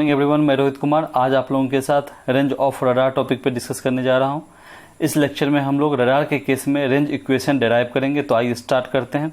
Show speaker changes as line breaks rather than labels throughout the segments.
Morning everyone, मैं रोहित कुमार आज आप लोगों के साथ रेंज ऑफ रडार टॉपिक पे डिस्कस करने जा रहा हूं। इस लेक्चर में हम लोग रडार के केस में रेंज इक्वेशन डेराइव करेंगे। तो आइए स्टार्ट करते हैं।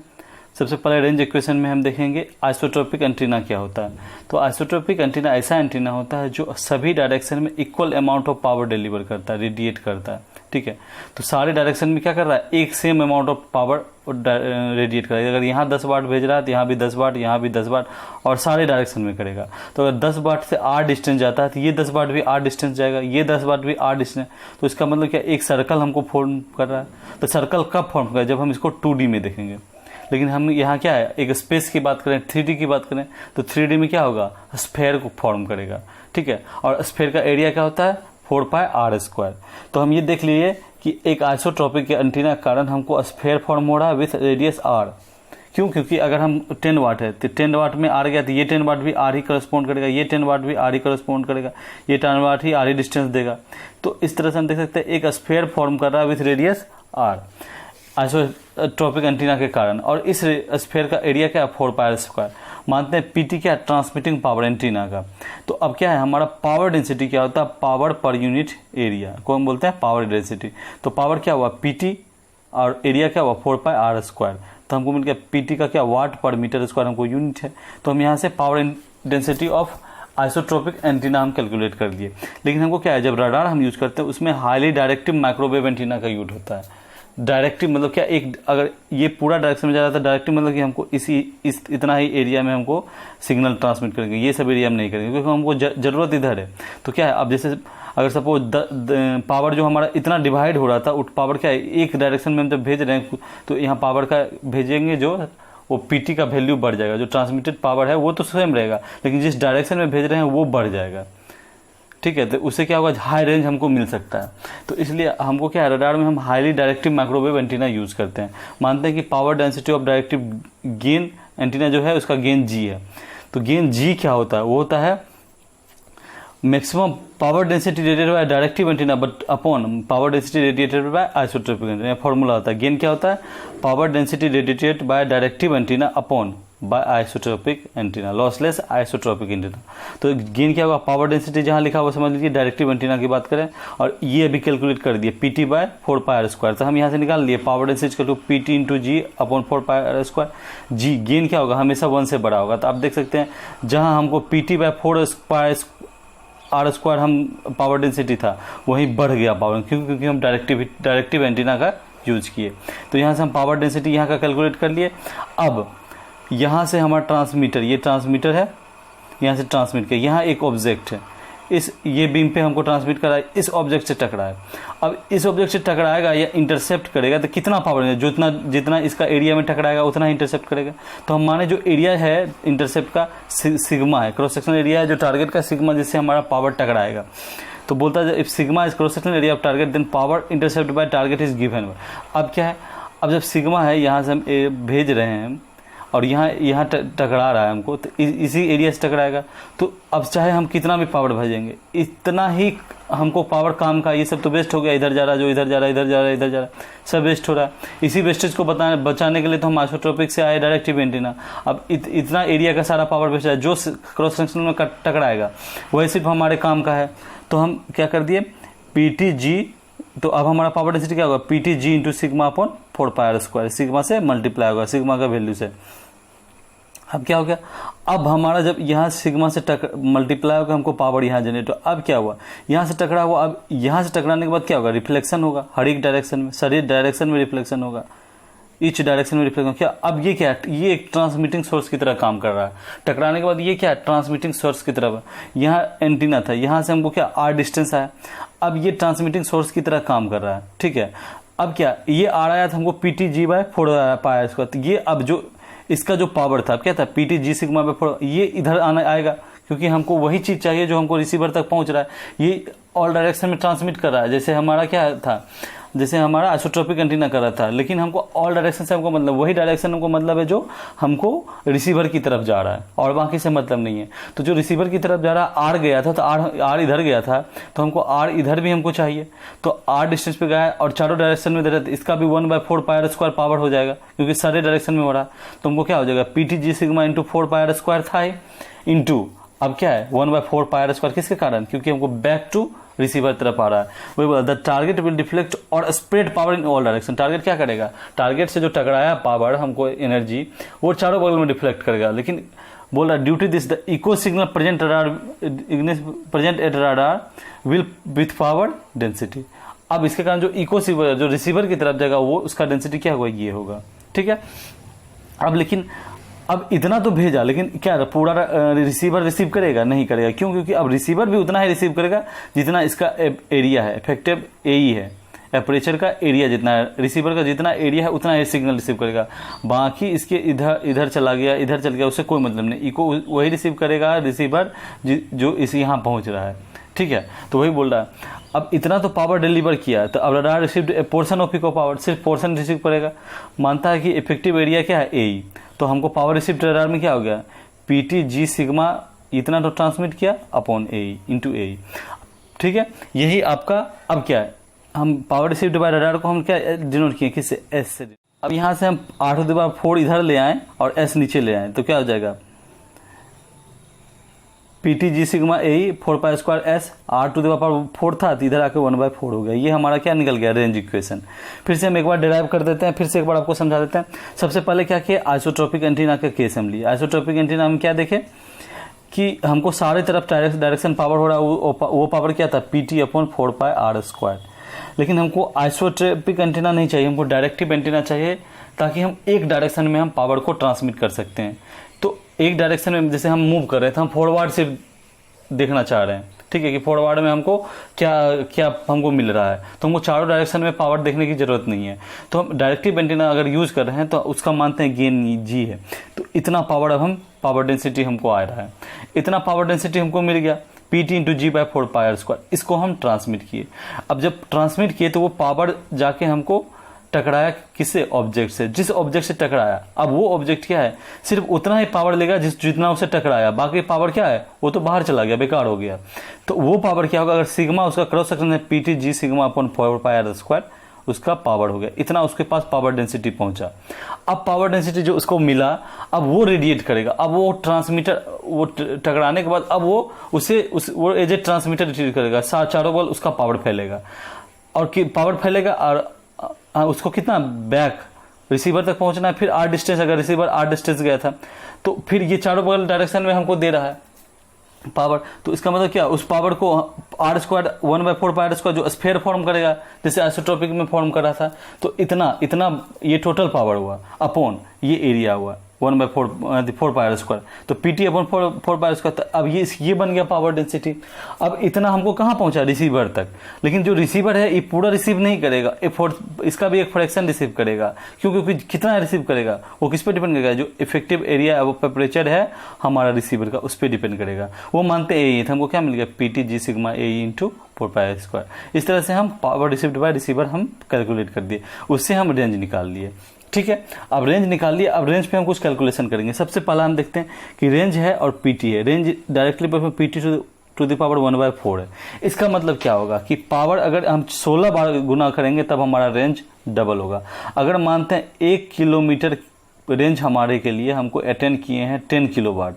सबसे पहले रेंज इक्वेशन में हम देखेंगे आइसोट्रोपिक एंटीना क्या होता है। तो आइसोट्रोपिक एंटीना ऐसा एंटीना होता है जो सभी डायरेक्शन में equal amount of power deliver करता है, रेडिएट करता है। ठीक है, तो सारे डायरेक्शन में क्या कर रहा है, एक same amount of power radiate करेगा। अगर यहाँ 10 वाट भेज रहा है तो यहाँ भी 10 वाट, यहाँ भी 10 वाट, और सारे डायरेक्शन में करेगा। तो अगर 10 वाट से आर डिस्टेंस जाता है तो ये 10 वाट भी आर डिस्टेंस जाएगा, ये 10 वाट भी आर डिस्टेंस। तो इसका मतलब क्या, एक सर्कल हमको फॉर्म कर रहा है। तो सर्कल कब फॉर्म करेगा, जब हम इसको 2D में देखेंगे। लेकिन हम यहाँ क्या है, एक स्पेस की बात करें, 3D की बात करें, तो 3D में क्या होगा, स्फेयर को फॉर्म करेगा। ठीक है, और स्फेयर का एरिया क्या होता है, 4πr²। तो हम ये देख लीजिए कि एक आइसोट्रोपिक के एंटीना के कारण हमको स्फेयर फॉर्म हो रहा है विथ रेडियस आर। क्यों? क्योंकि अगर हम 10 वाट है तो 10 वाट में आर गया तो ये 10 वाट भी आर ही करस्पॉन्ड करेगा, ये 10 वाट भी आर ही करस्पॉन्ड करेगा, ये 10 वाट ही आर ही डिस्टेंस देगा। तो इस तरह से हम देख सकते हैं एक स्फेयर फॉर्म कर रहा है with radius R isotropic antenna के कारण। और इस स्फेयर का एरिया क्या है, 4πr²। मानते हैं पीटी क्या है, ट्रांसमिटिंग पावर एंटीना का। तो अब क्या है, हमारा पावर डेंसिटी क्या होता है, पावर पर यूनिट एरिया को हम बोलते हैं पावर डेंसिटी। तो पावर क्या हुआ, पीटी, और एरिया क्या हुआ, 4πr²। तो हमको मिल गया पीटी का क्या, वाट पर मीटर स्क्वायर हमको यूनिट है। तो हम यहाँ से power density of isotropic antenna हम कैलकुलेट कर दिए। लेकिन हमको क्या है, जब रडार हम यूज करते हैं उसमें हाईली डायरेक्टिव माइक्रोवेव एंटीना का यूज होता है। डायरेक्टिव मतलब क्या, एक अगर ये पूरा डायरेक्शन में जा रहा था, डायरेक्टिव मतलब कि हमको इतना ही एरिया में हमको सिग्नल ट्रांसमिट करेंगे, ये सब एरिया में नहीं करेंगे क्योंकि हमको जरूरत इधर है। तो क्या है, अब जैसे अगर सपोज पावर जो हमारा इतना डिवाइड हो रहा था, उस पावर क्या है, एक डायरेक्शन में हम जब भेज रहे हैं तो यहाँ पावर का भेजेंगे जो वो पीटी का वैल्यू बढ़ जाएगा। जो ट्रांसमिटेड पावर है वो तो सेम रहेगा, लेकिन जिस डायरेक्शन में भेज रहे हैं वो बढ़ जाएगा। ठीक है, तो उससे क्या होगा, हाई रेंज हमको मिल सकता है। तो इसलिए हमको क्या है, रडार में हम highly directive microwave antenna use करते हैं। मानते हैं कि power density of directive gain antenna जो है उसका गेन जी है। तो गेन जी क्या होता है, वो होता है maximum power density radiated by directive antenna but upon power density radiated by isotropic antenna. Formula होता है, गेन क्या होता है, power density radiated by directive antenna upon by isotropic antenna, lossless isotropic antenna. तो गेन क्या होगा, power density जहां लिखा हुआ समझ लीजिए डायरेक्टिव एंटीना की बात करें, और ये भी कैलकुलेट कर दिए पीटी बाय 4πr²। तो हम यहाँ से निकाल लिए power density to PT into G upon 4πr²। G gain क्या होगा, हमेशा 1 से बड़ा होगा। तो आप देख सकते हैं जहां हमको पीटी बाय 4πr² हम पावर डेंसिटी था, वहीं बढ़ गया पावर, क्योंकि हम डायरेक्टिव एंटीना का यूज किए। तो यहाँ से हम पावर डेंसिटी यहाँ का कैलकुलेट कर लिए। अब यहाँ से हमारा ट्रांसमीटर, ये ट्रांसमीटर है, यहाँ से ट्रांसमिट किया, यहाँ एक ऑब्जेक्ट है, ये बीम पे हमको ट्रांसमिट करा है, इस ऑब्जेक्ट से टकराए। अब इस ऑब्जेक्ट से टकराएगा या इंटरसेप्ट करेगा तो कितना पावर है, जितना इसका एरिया में टकराएगा उतना ही इंटरसेप्ट करेगा। तो हम माने जो एरिया है इंटरसेप्ट का सिग्मा है, क्रॉस सेक्शनल एरिया है जो टारगेट का सिग्मा, जिससे हमारा पावर टकराएगा। तो बोलता है if sigma is cross sectional area of target then power intercept by target is given. अब क्या है, अब जब सिग्मा है, यहाँ से हम भेज रहे हैं और यहाँ टकरा रहा है हमको, तो इसी एरिया से टकराएगा। तो अब चाहे हम कितना भी पावर भेजेंगे, इतना ही हमको पावर काम का, ये सब तो वेस्ट हो गया, इधर जा रहा, जो इधर जा रहा है, इधर जा रहा है, इधर जा रहा है, सब वेस्ट हो रहा है। इसी वेस्टेज को बचाने के लिए तो हम आइसोट्रोपिक से आए डायरेक्टिव एंटीना। अब इतना एरिया का सारा पावर वेस्ट है, जो क्रॉस सेक्शन में टकराएगा वही सिर्फ हमारे काम का है। तो हम क्या कर दिए, पीटी जी, तो अब हमारा पावर डेंसिटी क्या होगा, P T G into sigma upon 4πr², sigma से मल्टीप्लाई होगा, सिग्मा का वैल्यू से। अब क्या हो गया, अब हमारा जब यहाँ सिग्मा से मल्टीप्लाई होगा, हमको पावर यहाँ जनरेट हो। अब क्या हुआ, यहाँ से टकरा हुआ, अब यहाँ से टकराने के बाद क्या होगा, रिफ्लेक्शन होगा हर एक डायरेक्शन में, सारी डायरेक्शन में रिफ्लेक्शन होगा, ईच डायरेक्शन में रिफ्लेक्शन। क्या अब ये क्या है, ये एक ट्रांसमिटिंग सोर्स की तरह काम कर रहा है। टकराने के बाद ये क्या है, ट्रांसमिटिंग सोर्स की तरह। यहाँ एंटीना था, यहाँ से हमको क्या आर डिस्टेंस आया, अब ये ट्रांसमिटिंग सोर्स की तरह काम कर रहा है। ठीक है, अब क्या, ये आर आया था हमको पीटी जी बाय 4πr²। तो ये अब जो इसका जो पावर था क्या था, पीटी जी सिग्मा बाय 4, ये इधर आना आएगा क्योंकि हमको वही चीज चाहिए जो हमको रिसीवर तक पहुंच रहा है। ये ऑल डायरेक्शन में ट्रांसमिट कर रहा है, जैसे हमारा क्या था, जैसे हमारा आइसोट्रोपिक एंटीना कर रहा था, लेकिन हमको ऑल डायरेक्शन से हमको मतलब वही डायरेक्शन हमको मतलब है जो हमको रिसीवर की तरफ जा रहा है, और बाकी से मतलब नहीं है। तो जो रिसीवर की तरफ जा रहा है, आर गया था, तो आर इधर गया था, तो हमको आर इधर भी हमको चाहिए। तो आर डिस्टेंस पे गया है और चारों डायरेक्शन में इधर, इसका भी 1/4πr² पावर हो जाएगा क्योंकि सारे डायरेक्शन में हो रहा है। तो हमको क्या हो जाएगा, पीटी जी सिग्मा इंटू 4πr² था इंटू अब क्या है 1/4 पाई आर स्क्वायर, किसके कारण, क्योंकि हमको बैक टू रिसीवर तरफ आ रहा है। वही बोला द टारगेट विल डिफ्लेक्ट और spread power in all direction. Target क्या करेगा, टारगेट से जो टकराया पावर हमको एनर्जी वो चारों बगल में डिफ्लेक्ट करेगा। लेकिन बोल रहा due to this the echo signal present at radar will with power density. अब इसके कारण जो इको सिग्नल जो रिसीवर की तरफ जाएगा वो उसका डेंसिटी क्या होगा, ये होगा। ठीक है, अब लेकिन अब इतना तो भेजा, लेकिन क्या पूरा रिसीवर रिसीव करेगा, नहीं करेगा। क्यों, क्योंकि अब रिसीवर भी उतना ही रिसीव करेगा जितना इसका एरिया है, इफेक्टिव एई है, एपरेचर का एरिया जितना है, रिसीवर का जितना एरिया है उतना ही सिग्नल रिसीव करेगा। बाकी इसके इधर चला गया, इधर चल गया, उससे कोई मतलब नहीं। इको वही रिसीव करेगा रिसीवर जो इस यहाँ पहुंच रहा है। ठीक है, तो वही बोल रहा है अब इतना तो पावर डिलीवर किया, तो अब radar received a portion of echo power, सिर्फ पोर्शन रिसीव करेगा। मानता है कि इफेक्टिव एरिया क्या है, एई, तो हमको पावर रिसीव्ड रडार में क्या हो गया, पीटी जी सिग्मा इतना तो ट्रांसमिट किया अपॉन एई इंटू एई। ठीक है, यही आपका अब क्या है, हम पावर रिसीव्ड बाय रडार को हम क्या डिनोट किए, किससे, एस से। अब यहां से हम r⁴ इधर ले आए और s नीचे ले आए, तो क्या हो जाएगा, पीटी जी सिग्मा ए 4π² s r⁴ था, तो इधर आके 1/4 हो गया। ये हमारा क्या निकल गया, रेंज इक्वेशन। फिर से हम एक बार डिराइव कर देते हैं, फिर से एक बार आपको समझा देते हैं। सबसे पहले क्या किया, आइसोट्रोपिक एंटीना का केस हम लिए। आइसोट्रोपिक एंटीना में क्या देखे कि हमको सारे तरफ डायरेक्शन पावर हो रहा है, वो पावर क्या था, पीटी अपॉन 4πr²। लेकिन हमको आइसोट्रोपिक एंटीना नहीं चाहिए, हमको डायरेक्टिव एंटीना चाहिए, ताकि हम एक डायरेक्शन में हम पावर को ट्रांसमिट कर सकते हैं। तो एक डायरेक्शन में जैसे हम मूव कर रहे थे, हम फॉरवर्ड से देखना चाह रहे हैं। ठीक है, कि फॉरवर्ड में हमको क्या क्या हमको मिल रहा है, तो हमको चारों डायरेक्शन में पावर देखने की जरूरत नहीं है। तो हम डायरेक्टिव एंटीना अगर यूज कर रहे हैं तो उसका मानते हैं गेन जी है। तो इतना पावर अब हम पावर डेंसिटी हमको आ रहा है, इतना पावर डेंसिटी हमको मिल गया, PT इंटू G/4πr²। इसको हम ट्रांसमिट किए। अब जब ट्रांसमिट किए तो वो पावर जाके हमको टकराया किससे, ऑब्जेक्ट से। जिस ऑब्जेक्ट से टकराया, अब वो ऑब्जेक्ट क्या है, सिर्फ उतना ही पावर लेगा जितना उसे टकराया, बाकी पावर क्या है, वो तो बाहर चला गया, बेकार हो गया। तो वो पावर क्या होगा, अगर सिग्मा उसका क्रॉस सेक्शन है PT G sigma upon 4πr², उसका पावर हो गया, इतना उसके पास पावर डेंसिटी पहुंचा। अब पावर डेंसिटी जो उसको मिला, अब वो रेडिएट करेगा। अब वो ट्रांसमीटर, वो टकराने के बाद अब वो उसे वो एज ए ट्रांसमीटर रिट्रीव करेगा, चारों बगल उसका पावर फैलेगा, और पावर फैलेगा और उसको कितना बैक रिसीवर तक पहुंचना है। फिर r डिस्टेंस, अगर रिसीवर r डिस्टेंस गया था तो फिर ये चारों बगल डायरेक्शन में हमको दे रहा है पावर। तो इसका मतलब क्या, उस पावर को r² 1/4 पाई r² जो स्फीयर फॉर्म करेगा, जैसे आइसोट्रोपिक में फॉर्म कर रहा था, तो इतना ये टोटल पावर हुआ अपॉन ये एरिया हुआ 1/4 पाई r²। तो PT अपॉन 4 पाई r²। अब ये बन गया पावर डेंसिटी। अब इतना हमको कहाँ पहुंचा, रिसीवर तक। लेकिन जो रिसीवर है ये पूरा रिसीव नहीं करेगा, इसका भी एक फ्रैक्शन रिसीव करेगा। क्योंकि कितना रिसीव करेगा, वो किस पे डिपेंड करेगा, जो इफेक्टिव एरिया वो टेम्परेचर है हमारा रिसीवर का, उस पर डिपेंड करेगा। वो मानते हैं हमको क्या मिल गया, PT G सिग्मा ए इंटू 4 पाई r²। इस तरह से हम पावर रिसीव्ड बाय रिसीवर हम कैलकुलेट कर दिए, उससे हम रेंज निकाल लिए। ठीक है, अब रेंज निकाल लिया। अब रेंज पे हम कुछ कैलकुलेशन करेंगे। सबसे पहला हम देखते हैं कि रेंज है और पीटी है। Range directly PT to the power 1/4 है। इसका मतलब क्या होगा कि पावर अगर हम 16 बार गुना करेंगे तब हमारा रेंज डबल होगा। अगर मानते हैं 1 किलोमीटर रेंज हमारे के लिए हमको अटेंड किए हैं 10 किलोवाट,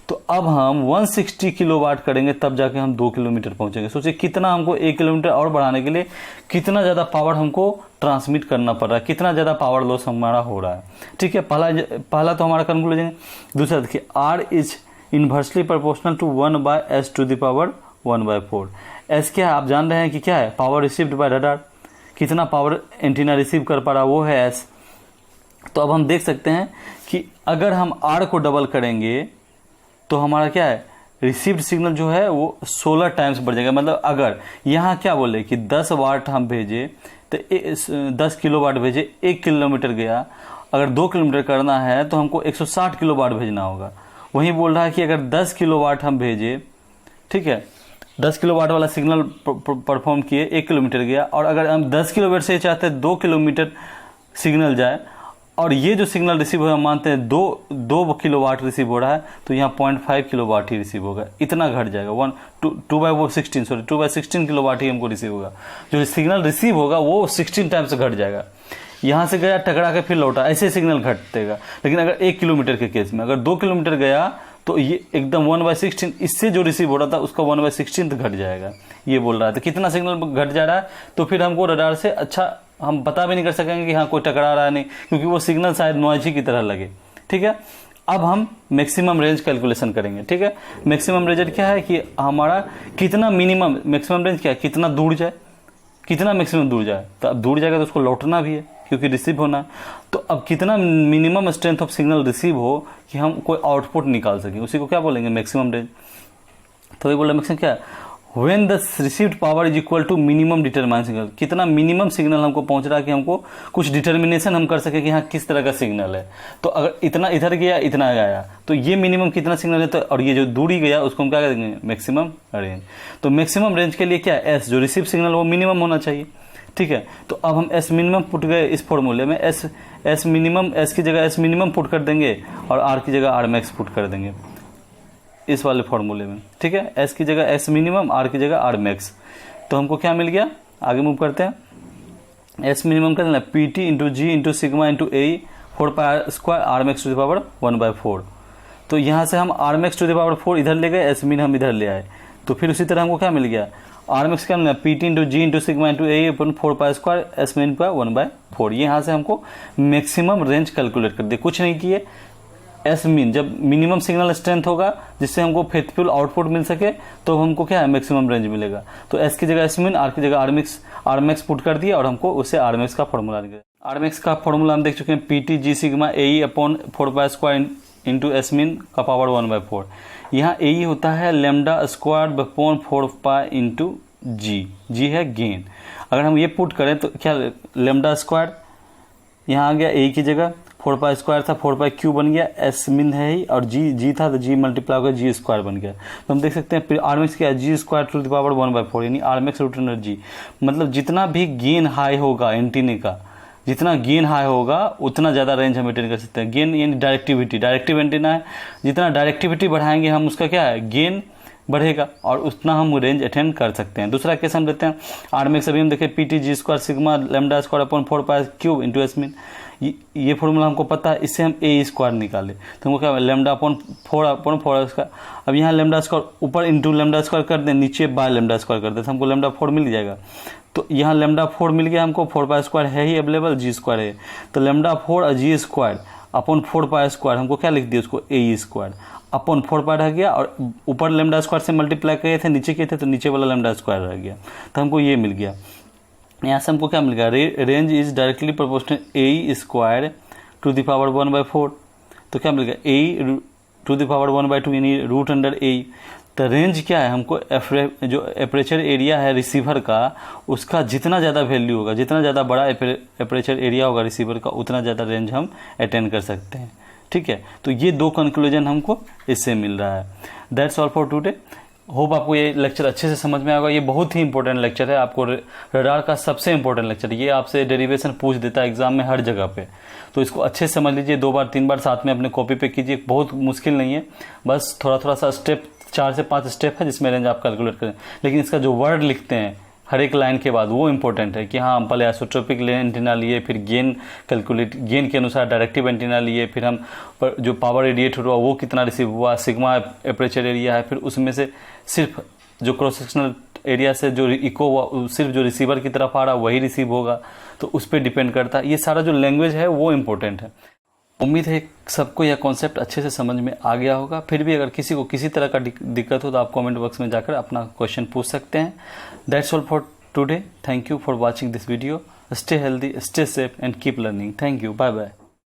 तो अब हम 160 किलोवाट करेंगे तब जाके हम 2 किलोमीटर पहुंचेंगे। सोचिए कितना हमको 1 किलोमीटर और बढ़ाने के लिए कितना ज़्यादा पावर हमको ट्रांसमिट करना पड़ रहा है, कितना ज़्यादा पावर लॉस हमारा हो रहा है। ठीक है, पहला तो हमारा कंक्लूजन है। दूसरा देखिए, R is inversely proportional to 1/s to the power 1/4। S क्या है, आप जान रहे हैं कि क्या है, पावर रिसीव्ड बाय रडार। कितना पावर एंटीना रिसीव कर पा रहा, वो है S। तो अब हम देख सकते हैं कि अगर हम R को डबल करेंगे तो हमारा क्या है, रिसीव्ड सिग्नल जो है वो 16 टाइम्स बढ़ जाएगा। मतलब अगर यहाँ क्या बोले कि 10 वाट हम भेजे तो 10 किलोवाट भेजे, 1 किलोमीटर गया, अगर 2 किलोमीटर करना है तो हमको 160 किलोवाट भेजना होगा। वहीं बोल रहा है कि अगर 10 किलोवाट हम भेजे, ठीक है, 10 किलोवाट वाला सिग्नल परफॉर्म किए, 1 किलोमीटर गया, और अगर हम 10 किलोमीटर से चाहते हैं 2 किलोमीटर सिग्नल जाए, और ये जो सिग्नल रिसीव हो हम मानते हैं 2 किलोवाट रिसीव हो रहा है, तो यहाँ 0.5 किलोवाट ही रिसीव होगा। इतना घट जाएगा, 2/16 किलोवाट ही हमको रिसीव होगा। जो सिग्नल रिसीव होगा वो 16 टाइम्स घट जाएगा। यहाँ से गया, टकरा के फिर लौटा, ऐसे सिग्नल घटेगा। लेकिन अगर 1 किलोमीटर के केस में, अगर 2 किलोमीटर गया तो ये एकदम 1/16, इससे जो रिसीव हो रहा था उसका 1/16 घट जाएगा, ये बोल रहा था। कितना सिग्नल घट जा रहा है, तो फिर हमको रडार से अच्छा हम पता भी नहीं कर सकेंगे कि हाँ कोई टकरा रहा है नहीं, क्योंकि वो सिग्नल शायद नॉइजी की तरह लगे। ठीक है, अब हम मैक्सिमम रेंज कैलकुलेशन करेंगे। ठीक है, मैक्सिमम रेंज क्या है कि हमारा कितना मिनिमम, मैक्सिमम रेंज क्या है, कितना दूर जाए, कितना मैक्सिमम दूर जाए। तो अब दूर जाएगा तो उसको लौटना भी है, क्योंकि रिसीव होना। तो अब कितना minimum strength of signal receive हो कि हम कोई आउटपुट निकाल सकें, उसी को क्या बोलेंगे, मैक्सिमम रेंज। तो ये बोला मैक्सिमम क्या है, when the received power is equal to minimum determine signal, कितना मिनिमम सिग्नल हमको पहुंच रहा है कि हमको कुछ डिटर्मिनेशन हम कर सके कि हाँ किस तरह का सिग्नल है। तो अगर इतना इधर गया, इतना गया, तो ये मिनिमम कितना सिग्नल है, तो और ये जो दूरी गया उसको हम क्या करेंगे, मैक्सिमम रेंज। तो मैक्सिमम रेंज के लिए क्या है, एस जो रिसीव सिग्नल वो मिनिमम होना चाहिए। ठीक है, तो अब हम एस मिनिमम पुट गए इस फॉर्मूले में, एस मिनिमम, एस की जगह एस मिनिमम पुट कर देंगे और आर की जगह आर मैक्स पुट कर देंगे इस वाले फॉर्मूले में। ठीक है, एस की जगह एस मिनिमम, आर की जगह आर मैक्स। तो हमको क्या मिल गया, आगे मूव करते हैं। एस मिनिमम कर देना P T into G into sigma into A 4πr² R max to the power 1/4। तो यहाँ से हम R max to the power 4 इधर ले गए, एस मिन हम इधर ले आए। तो फिर उसी तरह हमको क्या मिल गया, आर मैक्स क्या मिला, P T into G into sigma into A 4πr² S मिन पर 1/4। यहाँ से हमको मैक्सिमम रेंज कैलकुलेट कर दिए, कुछ नहीं किए। एस मीन जब मिनिमम सिग्नल स्ट्रेंथ होगा जिससे हमको फेथफुल आउटपुट मिल सके, तो हमको क्या है, मैक्सिमम रेंज मिलेगा। तो एस की जगह एस मीन, आर की जगह आर मैक्स पुट कर दिया और हमको उससे आर मैक्स का फॉर्मूला निकला। आर मैक्स का फॉर्मूला हम देख चुके हैं, P T G sigma A upon 4πr² into S mean का पावर 1/4। यहाँ ए होता है lambda square upon 4π into G है गेन। अगर हम ये पुट करें तो क्या, लेमडा स्क्वायर यहाँ आ गया, ए की जगह 4π² था, 4π³ बन गया, एस मिन है ही, और जी था तो जी मल्टीप्लाई होकर जी स्क्वायर बन गया। तो हम देख सकते हैं आर मैक्स क्या है, जी स्क्वायर टू द पावर 1/4, यानी आर मैक्स रूट अंडर जी। मतलब जितना भी गेन हाई होगा एंटीने का, जितना गेन हाई होगा उतना ज़्यादा रेंज हम अटेन कर सकते हैं। गेन यानी डायरेक्टिविटी, डायरेक्टिव एंटीना है, जितना डायरेक्टिविटी बढ़ाएंगे हम उसका क्या है, गेन बढ़ेगा और उतना हम रेंज अटेंड कर सकते हैं। दूसरा केस हम लेते हैं, आर मैक्स अभी हम देखें P T G square sigma lambda square upon 4π³ into S mean, ये फॉर्मूला हमको पता है, इससे हम ए स्क्वायर निकाले तो हमको क्या, लेमडा अपॉन 4 स्क्वायर। अब यहाँ लेमडा स्क्वायर ऊपर इंटू लेमडा स्क्वायर कर दें, नीचे बाय लेमडा स्क्वायर कर दें, तो हमको लेमडा 4 मिल जाएगा। तो यहाँ लेमडा 4 मिल गया हमको, 4π² है ही अवेलेबल, जी स्क्वायर है, तो लेमडा 4 और जी स्क्वायर अपॉन 4π² हमको क्या लिख दिया, उसको ए स्क्वायर अपॉन 4π रह गया, और ऊपर लेमडा स्क्वायर से मल्टीप्लाई किए थे, नीचे किए थे तो नीचे वाला लेमडा स्क्वायर रह गया, तो हमको ये मिल गया। यहाँ से हमको क्या मिल गया, range is directly proportional a square to the power 1/4। तो क्या मिल गया, ए टू द पावर 1/2 यानी रूट अंडर ए। तो रेंज क्या है, हमको जो एपरेचर एरिया है रिसीवर का, उसका जितना ज़्यादा वैल्यू होगा, जितना ज़्यादा बड़ा एपरेचर एरिया होगा रिसीवर का, उतना ज़्यादा रेंज हम अटेंड कर सकते हैं। ठीक है, तो ये दो कंक्लूजन हमको इससे मिल रहा है। That's all for today. Hope आपको ये लेक्चर अच्छे से समझ में आएगा। ये बहुत ही इंपॉर्टेंट लेक्चर है, आपको रडार का सबसे इंपॉर्टेंट लेक्चर। ये आपसे डेरिवेशन पूछ देता है एग्जाम में हर जगह पे, तो इसको अच्छे से समझ लीजिए, 2 बार 3 बार साथ में अपने कॉपी पे कीजिए। बहुत मुश्किल नहीं है, बस थोड़ा सा स्टेप, 4 से 5 स्टेप है जिसमें रेंज आप कैलकुलेट करें। लेकिन इसका जो वर्ड लिखते हैं हर एक लाइन के बाद, वो इंपॉर्टेंट है कि हाँ हम पहले आइसोट्रोपिक एंटीना लिए, फिर गेन कैलकुलेट, गेन के अनुसार डायरेक्टिव एंटीना लिए, फिर हम जो पावर रेडिएट हुआ वो कितना रिसीव हुआ, सिग्मा एपरेचर एरिया है, फिर उसमें से सिर्फ जो क्रॉस सेक्शनल एरिया से जो इको हुआ सिर्फ जो रिसीवर की तरफ आ रहा वही रिसीव होगा, तो उस पर डिपेंड करता है। ये सारा जो लैंग्वेज है वो इम्पोर्टेंट है। उम्मीद है सबको यह कॉन्सेप्ट अच्छे से समझ में आ गया होगा। फिर भी अगर किसी को किसी तरह का दिक्कत हो तो आप कमेंट बॉक्स में जाकर अपना क्वेश्चन पूछ सकते हैं। That's all for today. Thank you for watching this video. Stay healthy, stay safe and keep learning. Thank you, bye bye.